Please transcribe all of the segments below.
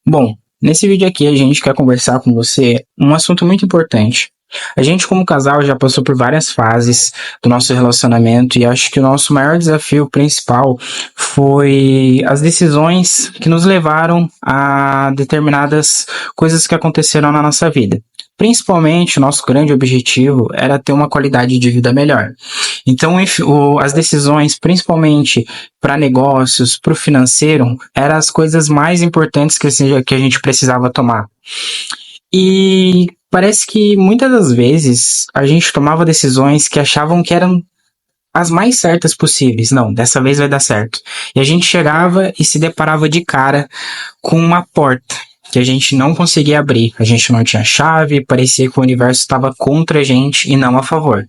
Bom, nesse vídeo aqui a gente quer conversar com você um assunto muito importante. A gente, como casal, já passou por várias fases do nosso relacionamento e acho que o nosso maior desafio principal foi as decisões que nos levaram a determinadas coisas que aconteceram na nossa vida. Principalmente, o nosso grande objetivo era ter uma qualidade de vida melhor. Então, as decisões, principalmente para negócios, para o financeiro, eram as coisas mais importantes que a gente precisava tomar. E parece que muitas das vezes a gente tomava decisões que achavam que eram as mais certas possíveis. Não, dessa vez vai dar certo. E a gente chegava e se deparava de cara com uma porta que a gente não conseguia abrir. A gente não tinha chave, parecia que o universo estava contra a gente e não a favor.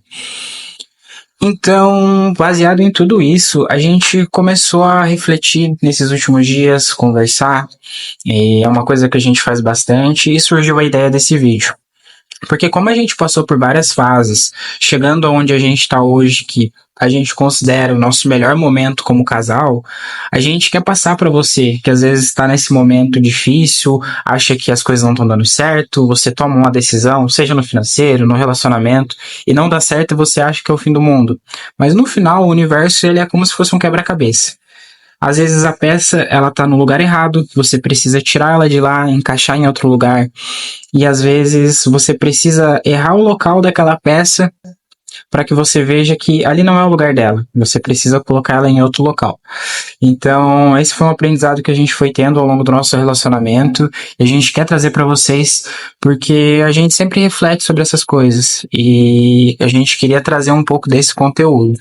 Então, baseado em tudo isso, a gente começou a refletir nesses últimos dias, conversar, e é uma coisa que a gente faz bastante, e surgiu a ideia desse vídeo. Porque como a gente passou por várias fases, chegando aonde a gente está hoje, que a gente considera o nosso melhor momento como casal, a gente quer passar para você, que às vezes está nesse momento difícil, acha que as coisas não estão dando certo, você toma uma decisão, seja no financeiro, no relacionamento, e não dá certo e você acha que é o fim do mundo. Mas no final, o universo ele é como se fosse um quebra-cabeça. Às vezes a peça ela tá no lugar errado, você precisa tirar ela de lá, encaixar em outro lugar. E às vezes você precisa errar o local daquela peça para que você veja que ali não é o lugar dela. Você precisa colocar ela em outro local. Então, esse foi um aprendizado que a gente foi tendo ao longo do nosso relacionamento e a gente quer trazer para vocês porque a gente sempre reflete sobre essas coisas e a gente queria trazer um pouco desse conteúdo.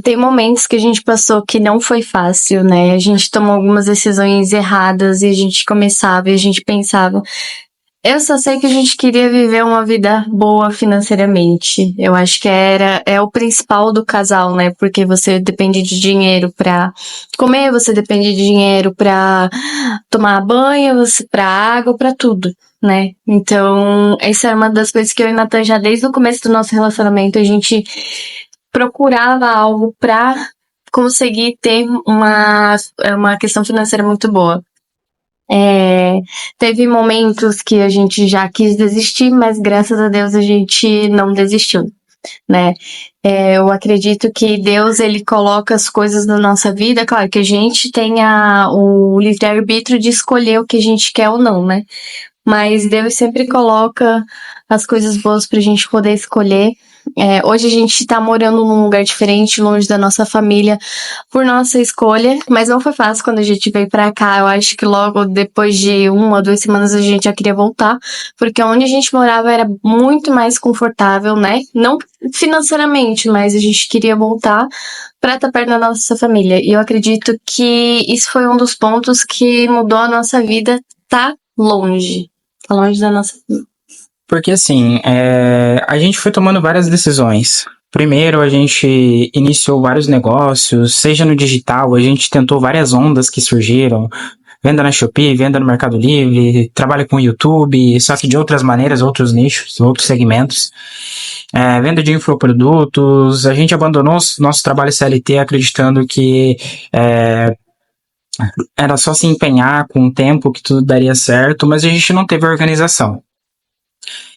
Tem momentos que a gente passou que não foi fácil, né? A gente tomou algumas decisões erradas e a gente começava e a gente pensava. Eu só sei que a gente queria viver uma vida boa financeiramente. Eu acho que é o principal do casal, né? Porque você depende de dinheiro pra comer, você depende de dinheiro pra tomar banho, pra água, pra tudo, né? Então, essa é uma das coisas que eu e Nathan já desde o começo do nosso relacionamento, a gente procurava algo pra conseguir ter uma questão financeira muito boa. Teve momentos que a gente já quis desistir, mas graças a Deus a gente não desistiu, né? Eu acredito que Deus, ele coloca as coisas na nossa vida, claro que a gente tem o livre-arbítrio de escolher o que a gente quer ou não, né? Mas Deus sempre coloca as coisas boas pra gente poder escolher. Hoje a gente tá morando num lugar diferente, longe da nossa família, por nossa escolha, mas não foi fácil quando a gente veio pra cá. Eu acho que logo depois de 1 ou 2 semanas a gente já queria voltar, porque onde a gente morava era muito mais confortável, né? Não financeiramente, mas a gente queria voltar pra estar perto da nossa família. E eu acredito que isso foi um dos pontos que mudou a nossa vida, tá longe da nossa família. Porque assim, a gente foi tomando várias decisões. Primeiro, a gente iniciou vários negócios, seja no digital, a gente tentou várias ondas que surgiram. Venda na Shopee, venda no Mercado Livre, trabalha com YouTube, só que de outras maneiras, outros nichos, outros segmentos. Venda de infoprodutos. A gente abandonou nosso trabalho CLT acreditando que era só se empenhar com o tempo que tudo daria certo, mas a gente não teve organização.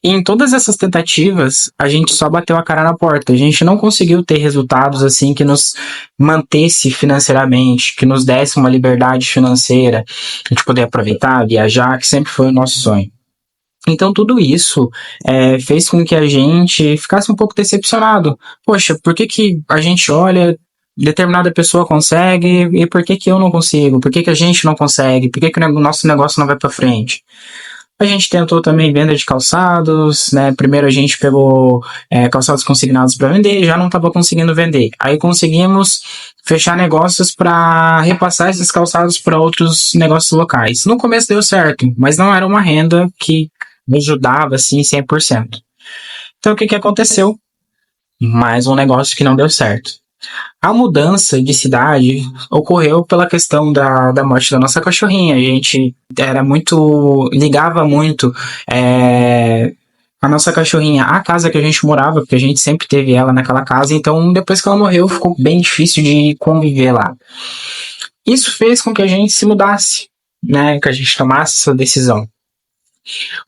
E em todas essas tentativas, a gente só bateu a cara na porta. A gente não conseguiu ter resultados assim que nos mantesse financeiramente, que nos desse uma liberdade financeira, a gente poder aproveitar, viajar, que sempre foi o nosso sonho. Então tudo isso fez com que a gente ficasse um pouco decepcionado. Poxa, por que a gente olha, determinada pessoa consegue e por que eu não consigo? Por que a gente não consegue? Por que o nosso negócio não vai para frente? A gente tentou também venda de calçados, né? Primeiro a gente pegou calçados consignados para vender, já não estava conseguindo vender. Aí conseguimos fechar negócios para repassar esses calçados para outros negócios locais. No começo deu certo, mas não era uma renda que me ajudava assim 100%. Então o que aconteceu? Mais um negócio que não deu certo. A mudança de cidade ocorreu pela questão da morte da nossa cachorrinha. A gente ligava muito a nossa cachorrinha à casa que a gente morava, porque a gente sempre teve ela naquela casa. Então, depois que ela morreu, ficou bem difícil de conviver lá. Isso fez com que a gente se mudasse. né, que a gente tomasse essa decisão.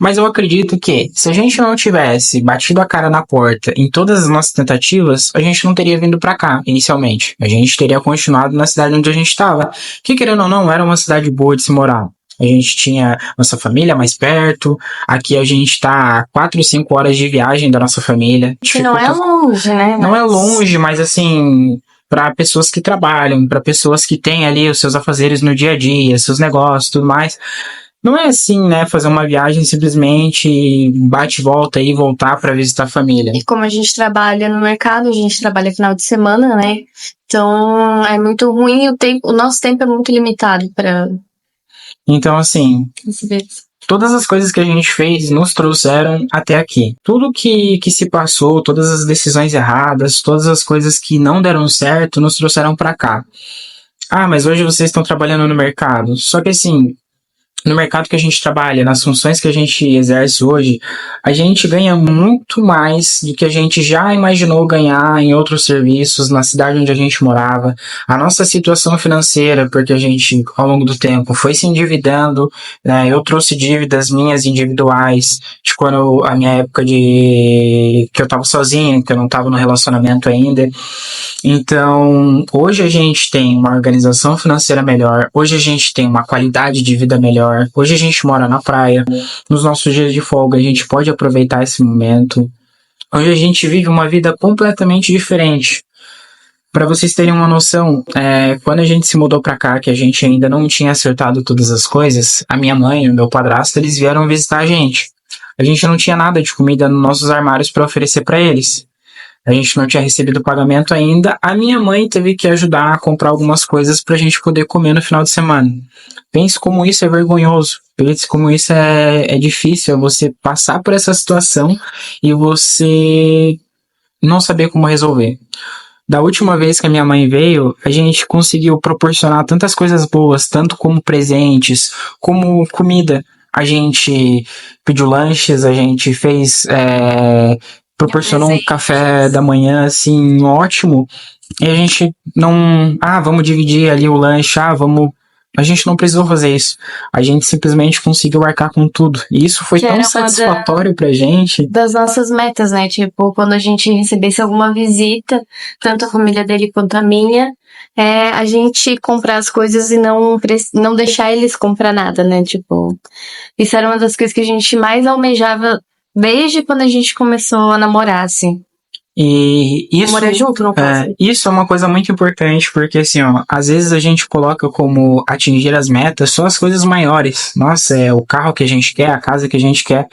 Mas eu acredito que, se a gente não tivesse batido a cara na porta em todas as nossas tentativas, a gente não teria vindo pra cá, inicialmente. A gente teria continuado na cidade onde a gente estava. Que, querendo ou não, era uma cidade boa de se morar. A gente tinha nossa família mais perto. Aqui a gente tá a 4, 5 horas de viagem da nossa família. Que não é longe, né? Não é longe, mas assim, para pessoas que trabalham, para pessoas que têm ali os seus afazeres no dia a dia, seus negócios, tudo mais. Não é assim, né? Fazer uma viagem simplesmente bate e volta e voltar para visitar a família. E como a gente trabalha no mercado, a gente trabalha final de semana, né? Então é muito ruim o nosso tempo é muito limitado para. Então, assim, todas as coisas que a gente fez nos trouxeram até aqui. Tudo que se passou, todas as decisões erradas, todas as coisas que não deram certo, nos trouxeram para cá. Ah, mas hoje vocês estão trabalhando no mercado. Só que assim, no mercado que a gente trabalha, nas funções que a gente exerce hoje, a gente ganha muito mais do que a gente já imaginou ganhar em outros serviços, na cidade onde a gente morava. A nossa situação financeira, porque a gente, ao longo do tempo, foi se endividando, né? Eu trouxe dívidas minhas individuais, de quando a minha época que eu tava sozinho, que eu não tava no relacionamento ainda. Então, hoje a gente tem uma organização financeira melhor, hoje a gente tem uma qualidade de vida melhor, hoje a gente mora na praia, nos nossos dias de folga a gente pode aproveitar esse momento, hoje a gente vive uma vida completamente diferente. Para vocês terem uma noção, quando a gente se mudou para cá, que a gente ainda não tinha acertado todas as coisas, a minha mãe e o meu padrasto, eles vieram visitar a gente. A gente não tinha nada de comida nos nossos armários para oferecer para eles. A gente não tinha recebido o pagamento ainda. A minha mãe teve que ajudar a comprar algumas coisas pra gente poder comer no final de semana. Pense como isso é vergonhoso. Pense como isso é difícil. Você passar por essa situação e você não saber como resolver. Da última vez que a minha mãe veio, a gente conseguiu proporcionar tantas coisas boas, tanto como presentes, como comida. A gente pediu lanches, a gente fez... proporcionou um café da manhã, assim, ótimo, e a gente não, vamos dividir ali o lanche, a gente não precisou fazer isso, a gente simplesmente conseguiu arcar com tudo, e isso foi tão satisfatório pra gente. Das nossas metas, né, tipo, quando a gente recebesse alguma visita, tanto a família dele quanto a minha, a gente comprar as coisas e não deixar eles comprar nada, né, tipo, isso era uma das coisas que a gente mais almejava desde quando a gente começou a namorar, assim. E isso, morar junto, no caso. Isso é uma coisa muito importante, porque assim, às vezes a gente coloca como atingir as metas só as coisas maiores. Nossa, é o carro que a gente quer, a casa que a gente quer.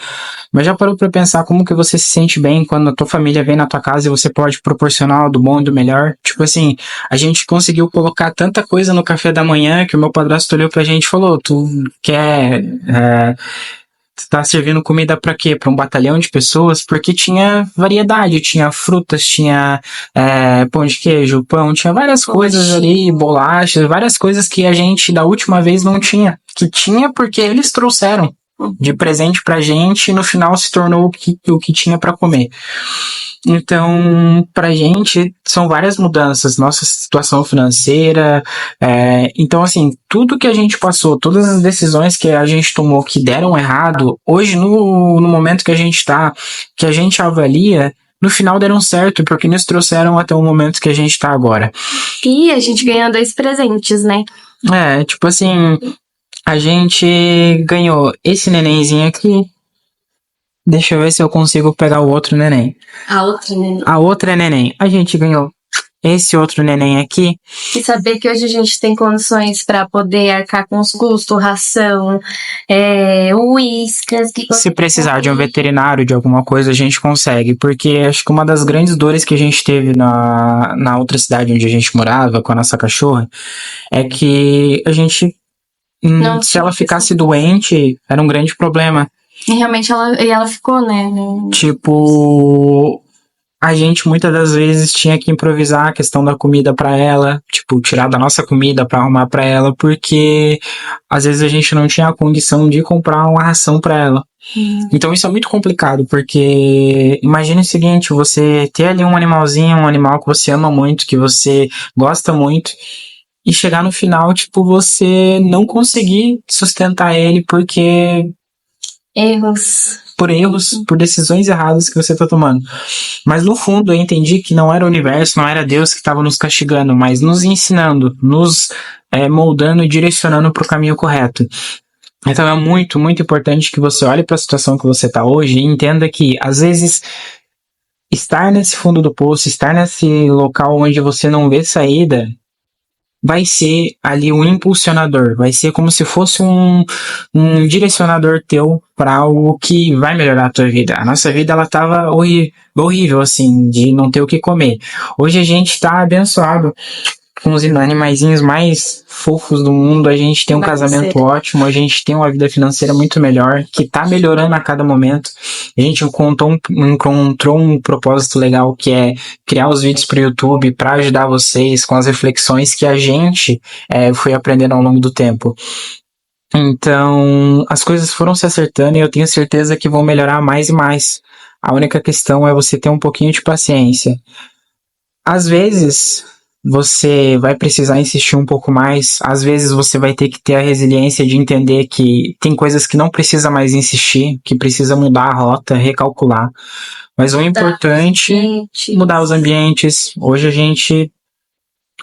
Mas já parou pra pensar como que você se sente bem quando a tua família vem na tua casa e você pode proporcionar do bom e do melhor? Tipo assim, a gente conseguiu colocar tanta coisa no café da manhã que o meu padrasto olhou pra gente e falou, tu quer... tá servindo comida para quê? Para um batalhão de pessoas? Porque tinha variedade, tinha frutas, tinha pão de queijo, pão, tinha várias coisas ali, bolachas, várias coisas que a gente da última vez não tinha. Que tinha porque eles trouxeram de presente pra gente e no final se tornou o que tinha para comer. Então, pra gente, são várias mudanças, nossa situação financeira, então assim, tudo que a gente passou, todas as decisões que a gente tomou que deram errado, hoje no momento que a gente tá, que a gente avalia, no final deram certo, porque nos trouxeram até o momento que a gente tá agora. E a gente ganhou 2 presentes, né? Tipo assim, a gente ganhou esse nenenzinho aqui. Deixa eu ver se eu consigo pegar o outro neném. A outra neném. A gente ganhou esse outro neném aqui. E saber que hoje a gente tem condições para poder arcar com os custos, ração, uíscas. Se precisar de um veterinário, de alguma coisa, a gente consegue. Porque acho que uma das grandes dores que a gente teve na outra cidade onde a gente morava, com a nossa cachorra, é que a gente... se ela ficasse doente, era um grande problema. E realmente ela ficou, né? Tipo, a gente muitas das vezes tinha que improvisar a questão da comida pra ela, tipo, tirar da nossa comida pra arrumar pra ela, porque às vezes a gente não tinha a condição de comprar uma ração pra ela. Então isso é muito complicado, porque imagine o seguinte, você ter ali um animalzinho, um animal que você ama muito, que você gosta muito, e chegar no final, tipo, você não conseguir sustentar ele por erros, por decisões erradas que você tá tomando. Mas no fundo eu entendi que não era o universo, não era Deus que estava nos castigando, mas nos ensinando, nos moldando e direcionando para o caminho correto. Então é muito, muito importante que você olhe para a situação que você está hoje e entenda que, às vezes, estar nesse fundo do poço, estar nesse local onde você não vê saída, vai ser ali um impulsionador, vai ser como se fosse um direcionador teu para algo que vai melhorar a tua vida. A nossa vida, ela tava horrível, assim, de não ter o que comer. Hoje a gente tá abençoado com os animaizinhos mais fofos do mundo, a gente tem um casamento ótimo, a gente tem uma vida financeira muito melhor, que tá melhorando a cada momento. A gente encontrou um propósito legal, que é criar os vídeos pro YouTube para ajudar vocês com as reflexões que a gente foi aprendendo ao longo do tempo. Então, as coisas foram se acertando e eu tenho certeza que vão melhorar mais e mais. A única questão é você ter um pouquinho de paciência. Às vezes, você vai precisar insistir um pouco mais. Às vezes, você vai ter que ter a resiliência de entender que tem coisas que não precisa mais insistir, que precisa mudar a rota, recalcular. Mas o importante é mudar os ambientes. Hoje a gente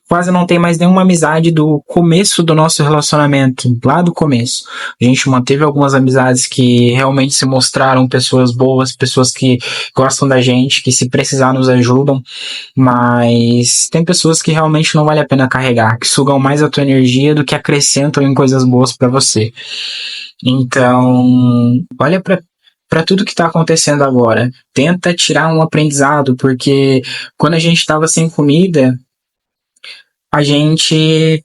quase não tem mais nenhuma amizade do começo do nosso relacionamento, lá do começo. A gente manteve algumas amizades que realmente se mostraram pessoas boas, pessoas que gostam da gente, que se precisar nos ajudam, mas tem pessoas que realmente não vale a pena carregar, que sugam mais a tua energia do que acrescentam em coisas boas para você. Então, olha para tudo que está acontecendo agora. Tenta tirar um aprendizado, porque quando a gente estava sem comida, a gente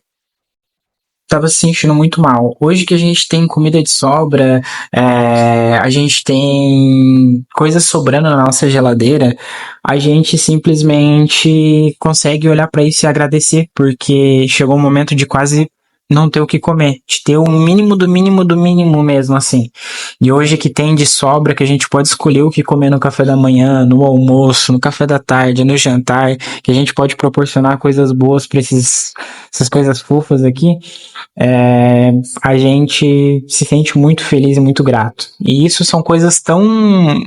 estava se sentindo muito mal. Hoje que a gente tem comida de sobra, a gente tem coisas sobrando na nossa geladeira, a gente simplesmente consegue olhar para isso e agradecer, porque chegou um momento de quase não ter o que comer, de ter o mínimo do mínimo do mínimo mesmo, assim. E hoje que tem de sobra, que a gente pode escolher o que comer no café da manhã, no almoço, no café da tarde, no jantar, que a gente pode proporcionar coisas boas para essas coisas fofas aqui, a gente se sente muito feliz e muito grato. E isso são coisas tão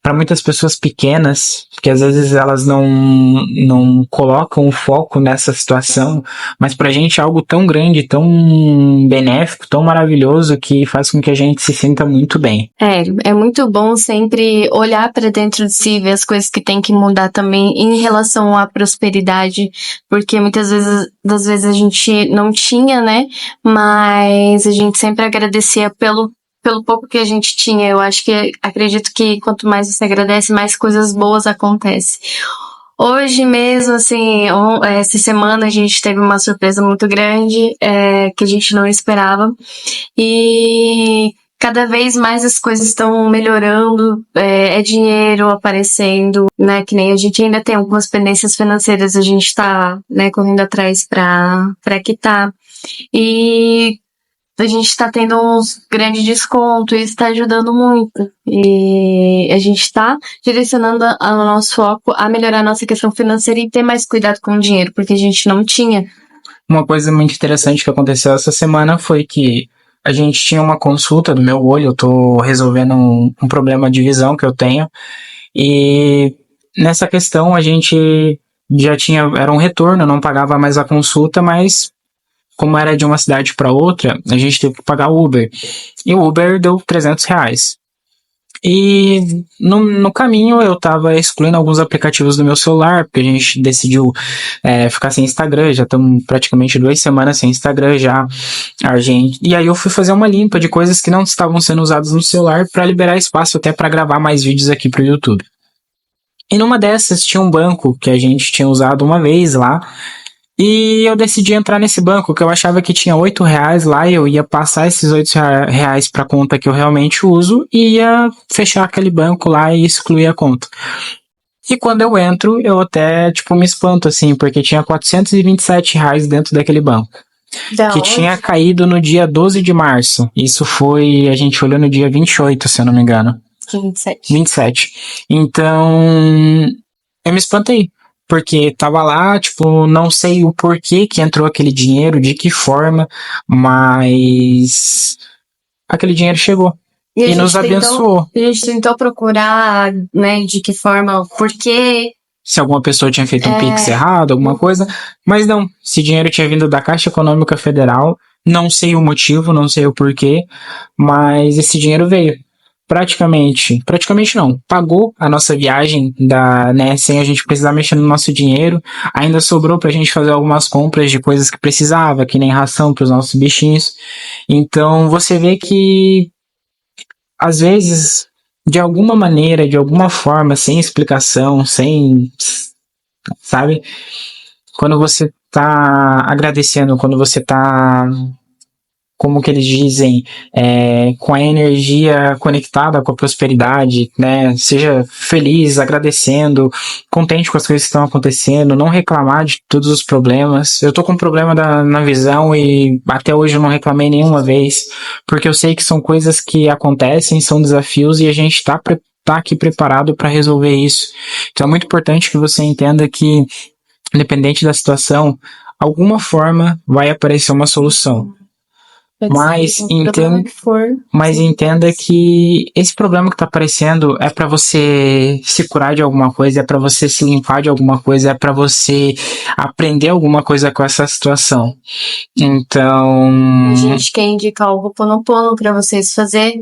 para muitas pessoas pequenas, que às vezes elas não colocam o foco nessa situação, mas pra gente é algo tão grande, tão benéfico, tão maravilhoso, que faz com que a gente se sinta muito bem. É muito bom sempre olhar para dentro de si, ver as coisas que tem que mudar também em relação à prosperidade, porque muitas vezes a gente não tinha, né, mas a gente sempre agradecia pelo pouco que a gente tinha. Eu acredito que quanto mais você agradece, mais coisas boas acontecem. Hoje mesmo, assim, essa semana a gente teve uma surpresa muito grande, que a gente não esperava. E cada vez mais as coisas estão melhorando, dinheiro aparecendo, né, que nem a gente ainda tem algumas pendências financeiras, a gente tá, né, correndo atrás pra quitar. E a gente tá tendo uns grandes descontos, isso tá ajudando muito. E a gente tá direcionando o nosso foco a melhorar a nossa questão financeira e ter mais cuidado com o dinheiro, porque a gente não tinha. Uma coisa muito interessante que aconteceu essa semana foi que a gente tinha uma consulta do meu olho, eu tô resolvendo um problema de visão que eu tenho, e nessa questão a gente já tinha, era um retorno, eu não pagava mais a consulta, mas como era de uma cidade para outra, a gente teve que pagar o Uber. E o Uber deu R$300. E no caminho eu tava excluindo alguns aplicativos do meu celular, porque a gente decidiu ficar sem Instagram, já estamos praticamente 2 semanas sem Instagram já. E aí eu fui fazer uma limpa de coisas que não estavam sendo usadas no celular para liberar espaço até para gravar mais vídeos aqui pro YouTube. E numa dessas tinha um banco que a gente tinha usado uma vez lá, e eu decidi entrar nesse banco, que eu achava que tinha R$8 lá, e eu ia passar esses R$8 pra conta que eu realmente uso, e ia fechar aquele banco lá e excluir a conta. E quando eu entro, eu até, me espanto, assim, porque tinha R$427 dentro daquele banco. Que tinha caído no dia 12 de março. Isso foi, a gente olhou no dia 28, se eu não me engano. 27. Então, eu me espantei. porque tava lá, tipo, não sei o porquê que entrou aquele dinheiro, de que forma, mas aquele dinheiro chegou E e nos abençoou. a gente tentou procurar, né, de que forma, o porquê. Se alguma pessoa tinha feito um Pix errado, alguma coisa, mas não, esse dinheiro tinha vindo da Caixa Econômica Federal, não sei o motivo, não sei o porquê, mas esse dinheiro veio. Praticamente não, pagou a nossa viagem né, sem a gente precisar mexer no nosso dinheiro, ainda sobrou pra gente fazer algumas compras de coisas que precisava, que nem ração pros nossos bichinhos. Então você vê que às vezes, de alguma maneira, de alguma forma, sem explicação, sem, sabe? Quando você tá agradecendo, quando você tá, como que eles dizem, com a energia conectada com a prosperidade, né? Seja feliz, agradecendo, contente com as coisas que estão acontecendo, não reclamar de todos os problemas. Eu tô com um problema na visão e até hoje eu não reclamei nenhuma vez, porque eu sei que são coisas que acontecem, são desafios e a gente tá aqui preparado para resolver isso. Então é muito importante que você entenda que, independente da situação, alguma forma vai aparecer uma solução. Mas entenda que esse problema que tá aparecendo é para você se curar de alguma coisa, é para você se limpar de alguma coisa, é para você aprender alguma coisa com essa situação. Então, a gente quer indicar o Ho'oponopono para vocês fazer.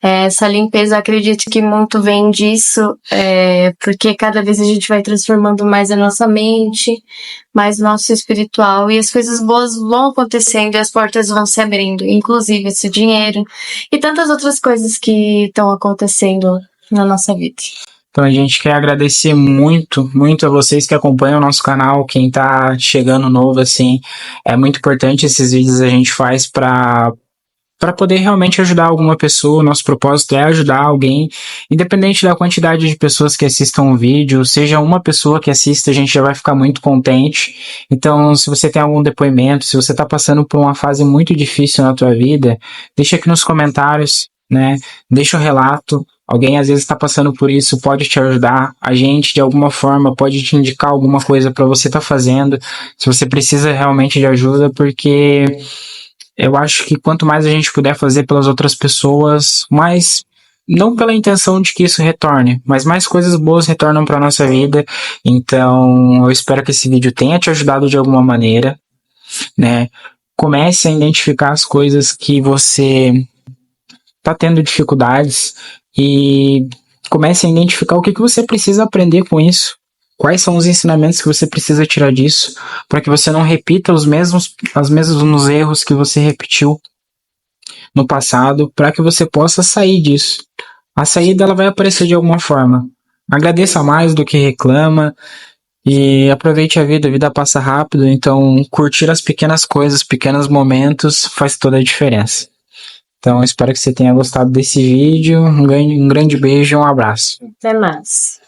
Essa limpeza, acredito que muito vem disso, porque cada vez a gente vai transformando mais a nossa mente, mais o nosso espiritual, e as coisas boas vão acontecendo e as portas vão se abrindo, inclusive esse dinheiro e tantas outras coisas que estão acontecendo na nossa vida. Então a gente quer agradecer muito, muito a vocês que acompanham o nosso canal, quem tá chegando novo, assim, é muito importante esses vídeos a gente faz para poder realmente ajudar alguma pessoa. Nosso propósito é ajudar alguém, independente da quantidade de pessoas que assistam o vídeo, seja uma pessoa que assista, a gente já vai ficar muito contente. Então, se você tem algum depoimento, se você está passando por uma fase muito difícil na tua vida, deixa aqui nos comentários, né? Deixa um relato. Alguém às vezes está passando por isso, pode te ajudar. A gente, de alguma forma, pode te indicar alguma coisa para você estar fazendo, se você precisa realmente de ajuda, porque eu acho que quanto mais a gente puder fazer pelas outras pessoas, mais, não pela intenção de que isso retorne, mas mais coisas boas retornam para nossa vida. Então, eu espero que esse vídeo tenha te ajudado de alguma maneira, né? Comece a identificar as coisas que você tá tendo dificuldades e comece a identificar o que você precisa aprender com isso. Quais são os ensinamentos que você precisa tirar disso, para que você não repita os mesmos erros que você repetiu no passado, para que você possa sair disso. A saída ela vai aparecer de alguma forma. Agradeça mais do que reclama e aproveite a vida passa rápido, então curtir as pequenas coisas, pequenos momentos faz toda a diferença. Então espero que você tenha gostado desse vídeo, um grande beijo e um abraço. Até mais.